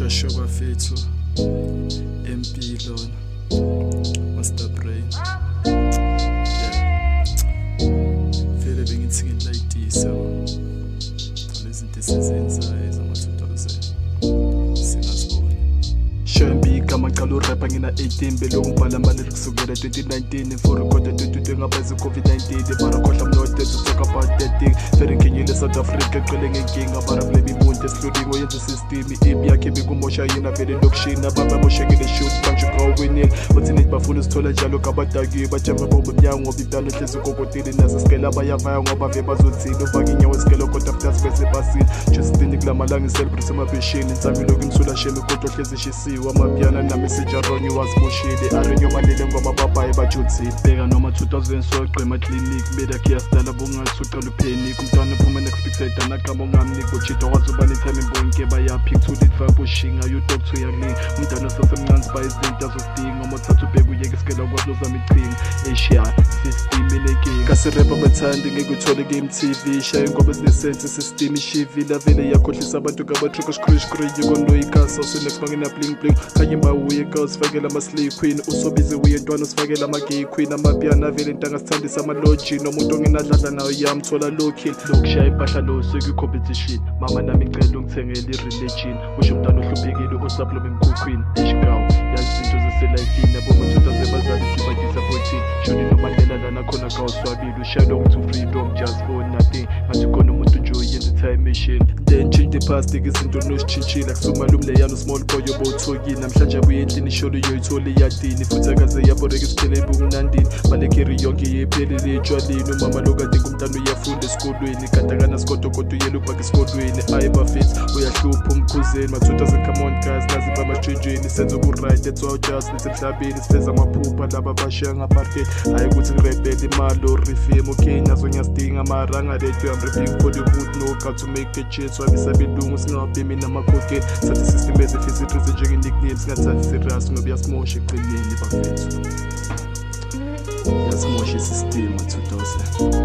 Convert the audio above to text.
Shasho bafethu MP lona Master Brain vele bengithingile like this lezinto esizenzayo zama-2000 singaziboni Shambi igama ngicala urapha ngina 18 belokhu ngibhala amali kusukela 2019 for record 22 ngabazi COVID-19 barakhohlwa mnode to talk about that thing very nginyile South Africa ecwele ngenkinga barakulebe imuntu esiludingo yenza system ibi yakhe bekumosha yena vele lokushina baba moshekile shoot banje kawinile uthi nithi bafuna usithola njalo kabadaki bajama bomnyango ngoba idalo hlezi kokotile nazo skela bayavaya ngoba vele bazothina ufaka inyawo skelo kodwa after space basini Justin kulamalanga celebrate amabishini insami lokhu ngisula sheme kodwa hlezi shisiwe amapiano na message aronyi wasibushile arenyo malele ngoba babaye bajuthi bheka noma 2000 soqema clinic beda kia stala bungathi uqala upheni kumntwana phuma unexpected anakama ngamniki uchitha wazoba nethime bonke bayaphi to it fa pushinga you talk to yakini umntwana sosemncane by izinto azodinga umothathu bheka uyeke iskela kwazoza michinga Asia system ileke kasirepa bathandi ngikuthole game TV shaye ngoba sinesense system ishivila vele yakhohlisa abantu kabatruka scratch yikondo ikasa usenex bangena bling bling kanye bawuye girls fakela ama slay queen usobize uye ntwana usifakela ama gay queen amapiano vele intanga sithandisa ama logi nomuntu onginadladla nayo yamthola low kill lokushaya impahla lo seku competition mama nami ngicela ungithengele ireligion usho umntwana ohluphekile osublome emkhukhwini eshikawo yazi izinto zeselife yabo mu 2000 bazali siba disappointing shoni nomandela lana khona kawuswabile ushalo to freedom just for nothing ngathi khona umuntu nje uyenza time machine then change the past izinto nosichinchila kusuma lumleyano small boy yobothokini namhlanje abuye endlini isholo yoyithole yadini futhi akaze yaboreka isiphele ebunandini balekeri yonke yephelele ejwaleni umama lokade ngumntana uyafunda esikolweni kadakana sikodwa kodwa uyela ubhaka esikolweni ayibafits uyahlupha umkhuzeni ma-2000 come on guys naziba amajwenjweni senza oku-right that's all just nisemhlabeni sifeza amaphupha laba bashiya ngaparket hayi ukuthi ngirebele imali orifim okay nazo ngiyasidinga mara angaredo I'm rapping for the hood no got to make a chance wabisa belungu singabhemi namakhokeni sathi system ezifisa itrese njenge-nickname singathathi serious ngoba yasimosha eqineni bafethu yasimosha isystem 2000